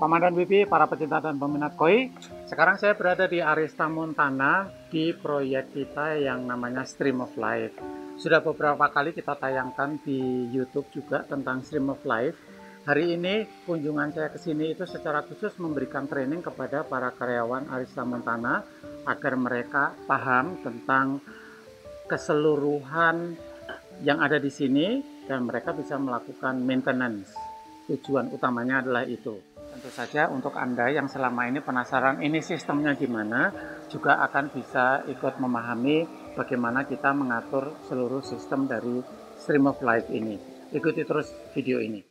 Paman dan Bibi, para pecinta dan peminat koi. Sekarang saya berada di Arista Montana di proyek kita yang namanya Stream of Life. Sudah beberapa kali kita tayangkan di YouTube juga tentang Stream of Life. Hari ini kunjungan saya ke sini itu secara khusus memberikan training kepada para karyawan Arista Montana agar mereka paham tentang keseluruhan yang ada di sini dan mereka bisa melakukan maintenance. Tujuan utamanya adalah itu. Tentu saja untuk Anda yang selama ini penasaran ini sistemnya gimana, juga akan bisa ikut memahami bagaimana kita mengatur seluruh sistem dari Stream of Life ini. Ikuti terus video ini.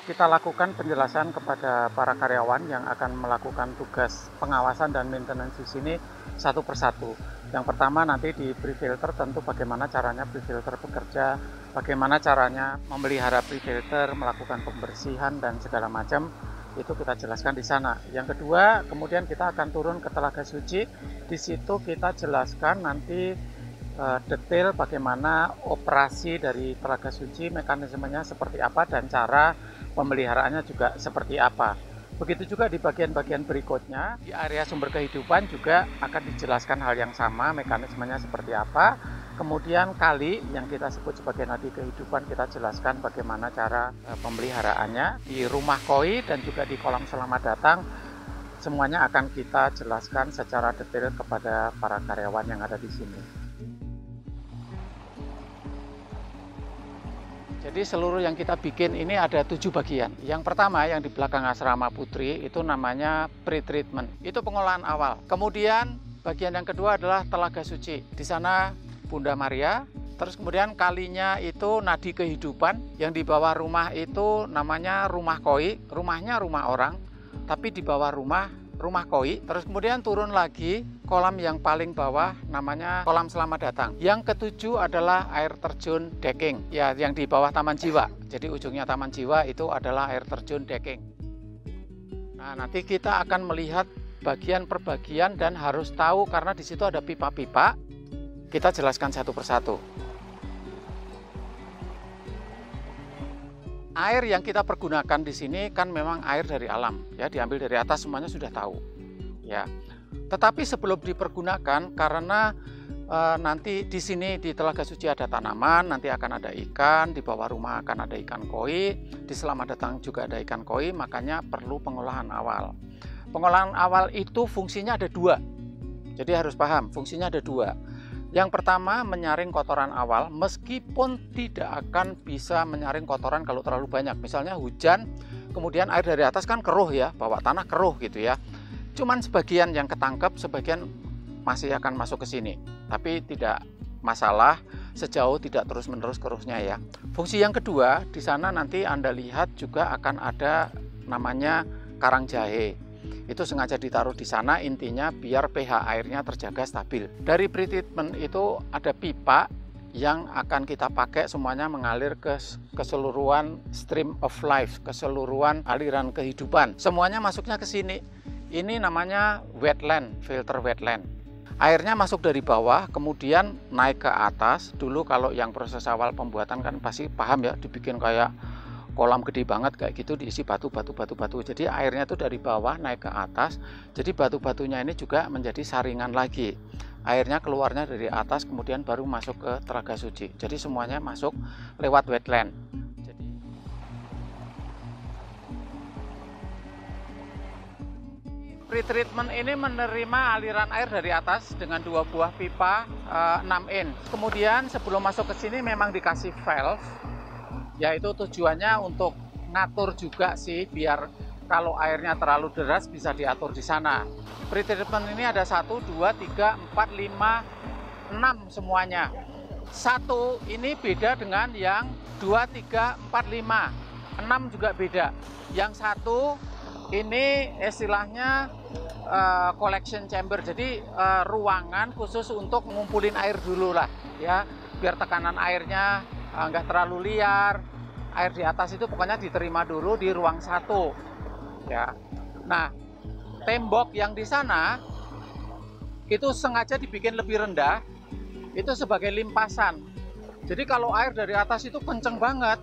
Kita lakukan penjelasan kepada para karyawan yang akan melakukan tugas pengawasan dan maintenance di sini satu persatu. Yang pertama nanti di pre-filter tentu bagaimana caranya pre-filter bekerja, bagaimana caranya memelihara pre-filter, melakukan pembersihan dan segala macam, itu kita jelaskan di sana. Yang kedua, kemudian kita akan turun ke telaga suci. Di situ kita jelaskan nanti detail bagaimana operasi dari telaga suci, mekanismenya seperti apa dan cara pemeliharaannya juga seperti apa. Begitu juga di bagian-bagian berikutnya, di area sumber kehidupan juga akan dijelaskan hal yang sama, mekanismenya seperti apa. Kemudian kali yang kita sebut sebagai nadi kehidupan, kita jelaskan bagaimana cara pemeliharaannya. Di rumah koi dan juga di kolam selamat datang, semuanya akan kita jelaskan secara detail kepada para karyawan yang ada di sini. Jadi seluruh yang kita bikin ini ada 7 bagian. Yang pertama yang di belakang asrama Putri itu namanya pre-treatment. Itu pengolahan awal. Kemudian bagian yang kedua adalah telaga suci. Di sana Bunda Maria. Terus kemudian kalinya itu nadi kehidupan. Yang di bawah rumah itu namanya rumah koi. Rumahnya rumah orang, tapi di bawah rumah koi. Terus kemudian turun lagi kolam yang paling bawah namanya kolam selamat datang. Yang ketujuh adalah air terjun decking, ya, yang di bawah taman jiwa. Jadi ujungnya taman jiwa itu adalah air terjun decking. Nah, nanti kita akan melihat bagian per bagian dan harus tahu karena di situ ada pipa-pipa. Kita jelaskan satu persatu. Air yang kita pergunakan di sini kan memang air dari alam, ya, diambil dari atas, semuanya sudah tahu, ya. Tetapi sebelum dipergunakan, karena nanti di sini di telaga suci ada tanaman, nanti akan ada ikan, di bawah rumah akan ada ikan koi, di selamat datang juga ada ikan koi, makanya perlu pengolahan awal. Pengolahan awal itu fungsinya ada 2, jadi harus paham fungsinya ada 2. Yang pertama, menyaring kotoran awal, meskipun tidak akan bisa menyaring kotoran kalau terlalu banyak. Misalnya hujan, kemudian air dari atas kan keruh ya, bawah tanah keruh gitu ya. Cuman sebagian yang ketangkep, sebagian masih akan masuk ke sini. Tapi tidak masalah sejauh tidak terus-menerus keruhnya ya. Fungsi yang kedua, di sana nanti Anda lihat juga akan ada namanya karang jahe. Itu sengaja ditaruh di sana, intinya biar pH airnya terjaga stabil. Dari pre-treatment itu ada pipa yang akan kita pakai, semuanya mengalir ke keseluruhan Stream of Life, keseluruhan aliran kehidupan. Semuanya masuknya ke sini. Ini namanya wetland, filter wetland. Airnya masuk dari bawah, kemudian naik ke atas. Dulu kalau yang proses awal pembuatan kan pasti paham ya, dibikin kayak kolam gede banget kayak gitu, diisi batu. Jadi airnya itu dari bawah naik ke atas. Jadi batu-batunya ini juga menjadi saringan lagi. Airnya keluarnya dari atas kemudian baru masuk ke telaga suci. Jadi semuanya masuk lewat wetland. Pre-treatment ini menerima aliran air dari atas dengan 2 buah pipa 6 in. Kemudian sebelum masuk ke sini memang dikasih valve. Yaitu tujuannya untuk ngatur juga sih, biar kalau airnya terlalu deras bisa diatur di sana. Pre-treatment ini ada 1, 2, 3, 4, 5, 6 semuanya. 1 ini beda dengan yang 2, 3, 4, 5. 6 juga beda. Yang 1 ini istilahnya collection chamber, jadi ruangan khusus untuk ngumpulin air dulu lah ya. biar tekanan airnya nggak terlalu liar. Air di atas itu pokoknya diterima dulu di ruang 1 ya. Nah, tembok yang di sana itu sengaja dibikin lebih rendah, itu sebagai limpasan. Jadi kalau air dari atas itu kenceng banget,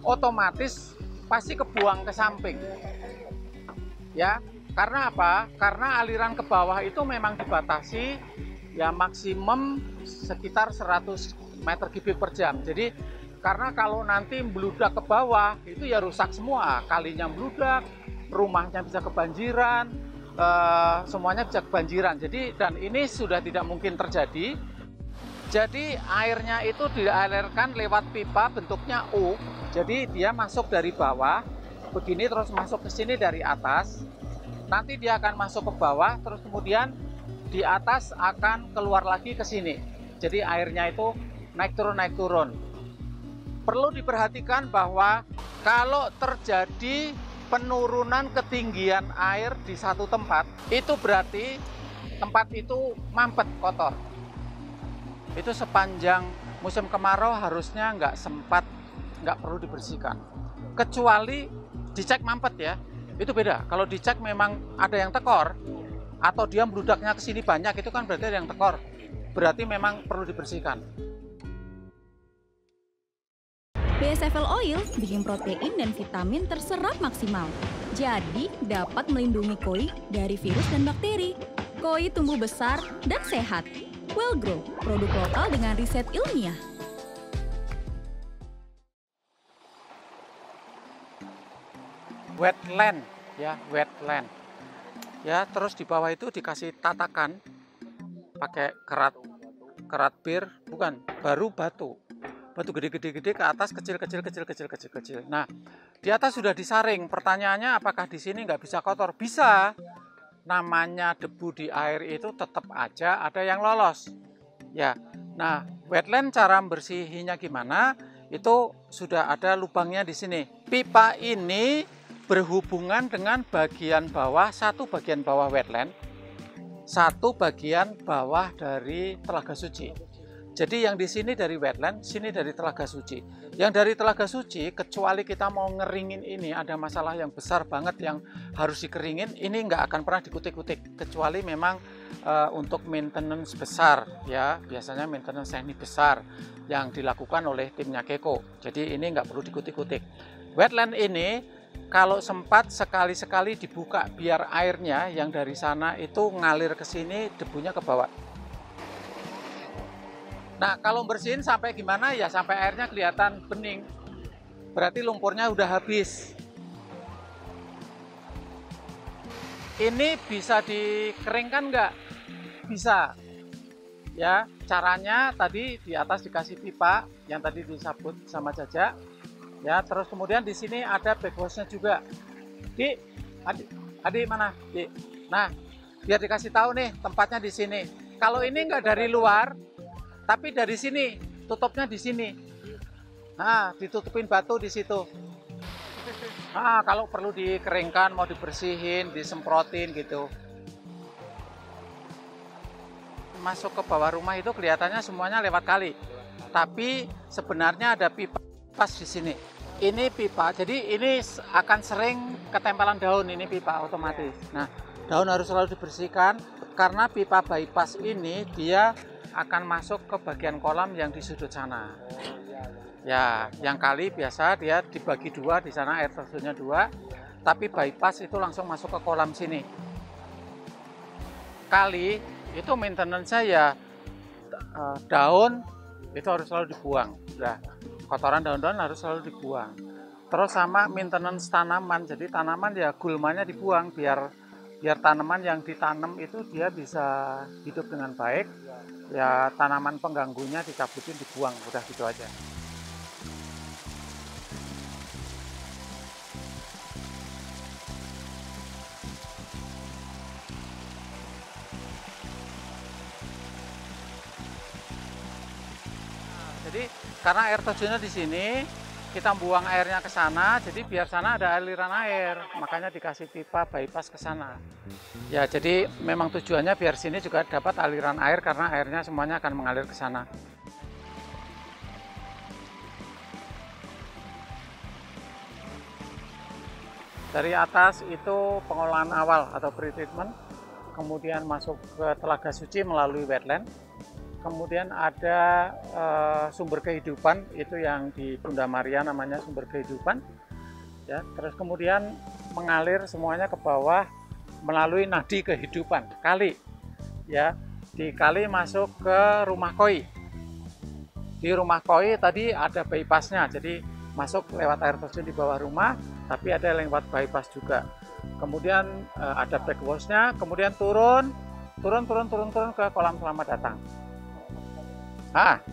otomatis pasti kebuang ke samping ya. Karena apa? Karena aliran ke bawah itu memang dibatasi ya maksimum sekitar 100 meter kubik per jam. Jadi karena kalau nanti meludak ke bawah itu ya rusak semua, kalinya meludak, rumahnya bisa kebanjiran, semuanya bisa kebanjiran. Jadi dan ini sudah tidak mungkin terjadi. Jadi airnya itu dialirkan lewat pipa bentuknya U. Jadi dia masuk dari bawah begini terus masuk ke sini dari atas. Nanti dia akan masuk ke bawah terus kemudian di atas akan keluar lagi ke sini. Jadi airnya itu naik turun. Perlu diperhatikan bahwa kalau terjadi penurunan ketinggian air di satu tempat, itu berarti tempat itu mampet, kotor. Itu sepanjang musim kemarau harusnya nggak perlu dibersihkan. Kecuali dicek mampet ya, itu beda. Kalau dicek memang ada yang tekor, atau dia meludaknya ke sini banyak, itu kan berarti ada yang tekor. Berarti memang perlu dibersihkan. BSFL Oil bikin protein dan vitamin terserap maksimal. Jadi dapat melindungi koi dari virus dan bakteri. Koi tumbuh besar dan sehat. Wellgrow, produk lokal dengan riset ilmiah. Wetland ya, wetland. Ya, terus di bawah itu dikasih tatakan pakai kerat bir, bukan, baru batu gede-gede ke atas, kecil. Nah, di atas sudah disaring. Pertanyaannya apakah di sini nggak bisa kotor? Bisa. Namanya debu di air itu tetap aja ada yang lolos. Ya. Nah, wetland cara membersihinya gimana? Itu sudah ada lubangnya di sini. Pipa ini berhubungan dengan bagian bawah, satu bagian bawah wetland, satu bagian bawah dari Telaga Suci. Jadi yang di sini dari wetland, sini dari Telaga Suci. Yang dari Telaga Suci, kecuali kita mau ngeringin ini, ada masalah yang besar banget yang harus dikeringin, ini nggak akan pernah dikutik-kutik. Kecuali memang untuk maintenance besar, ya biasanya maintenance teknik besar yang dilakukan oleh timnya Keko. Jadi ini nggak perlu dikutik-kutik. Wetland ini, kalau sempat sekali-sekali dibuka, biar airnya yang dari sana itu ngalir ke sini, debunya ke bawah. Nah, kalau bersihin sampai gimana ya? Sampai airnya kelihatan bening. Berarti lumpurnya udah habis. Ini bisa dikeringkan nggak? Bisa. Ya, caranya tadi di atas dikasih pipa yang tadi disabut sama Jaja. Ya, terus kemudian di sini ada backhose-nya juga. Dik, adik mana? Dik. Nah, biar dikasih tahu nih tempatnya di sini. Kalau ini nggak dari luar, tapi dari sini, tutupnya di sini. Nah, ditutupin batu di situ. Nah, kalau perlu dikeringkan, mau dibersihin, disemprotin gitu. Masuk ke bawah rumah itu kelihatannya semuanya lewat kali. Tapi sebenarnya ada pipa pas di sini. Ini pipa, jadi ini akan sering ketempelan daun, ini pipa otomatis. Nah, daun harus selalu dibersihkan karena pipa bypass ini dia akan masuk ke bagian kolam yang di sudut sana. Ya, yang kali biasa dia dibagi dua, di sana air terjunnya dua, tapi bypass itu langsung masuk ke kolam sini. Kali itu maintenance saya daun itu harus selalu dibuang. Nah, kotoran daun-daun harus selalu dibuang. Terus sama maintenance tanaman, jadi tanaman ya gulmanya dibuang biar tanaman yang ditanam itu dia bisa hidup dengan baik. Ya tanaman pengganggunya dicabutin, dibuang, udah gitu aja. Jadi karena air terjunnya di sini, kita buang airnya ke sana, jadi biar sana ada aliran air, makanya dikasih pipa bypass ke sana. Ya, jadi memang tujuannya biar sini juga dapat aliran air karena airnya semuanya akan mengalir ke sana. Dari atas itu pengolahan awal atau pre-treatment, kemudian masuk ke Telaga Suci melalui wetland, kemudian ada sumber kehidupan, itu yang di Bunda Maria namanya sumber kehidupan, ya. Terus kemudian mengalir semuanya ke bawah melalui nadi kehidupan, kali, ya. Di kali masuk ke rumah koi. Di rumah koi tadi ada bypassnya, jadi masuk lewat air terjun di bawah rumah, tapi ada lewat bypass juga. Kemudian ada backwash-nya, kemudian turun ke kolam selamat datang.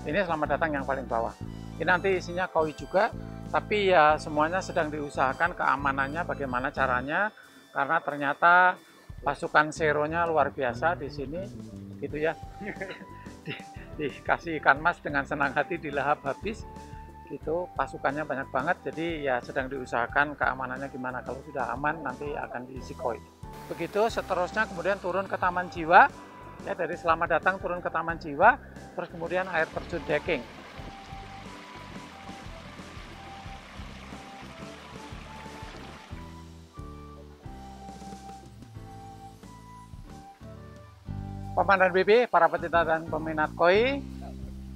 Ini selamat datang yang paling bawah. Ini nanti isinya koi juga, tapi ya semuanya sedang diusahakan keamanannya bagaimana caranya, karena ternyata pasukan seronya luar biasa di sini, gitu ya. Dikasih ikan mas dengan senang hati dilahap habis, gitu. Pasukannya banyak banget, jadi ya sedang diusahakan keamanannya gimana. Kalau sudah aman nanti akan diisi koi. Begitu seterusnya, kemudian turun ke Taman Jiwa, ya, dari Selamat Datang turun ke Taman Jiwa, terus kemudian air terjun decking. Pemandan BB, para pecinta dan peminat koi,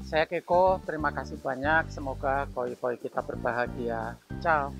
saya Keko, terima kasih banyak. Semoga koi-koi kita berbahagia. Ciao.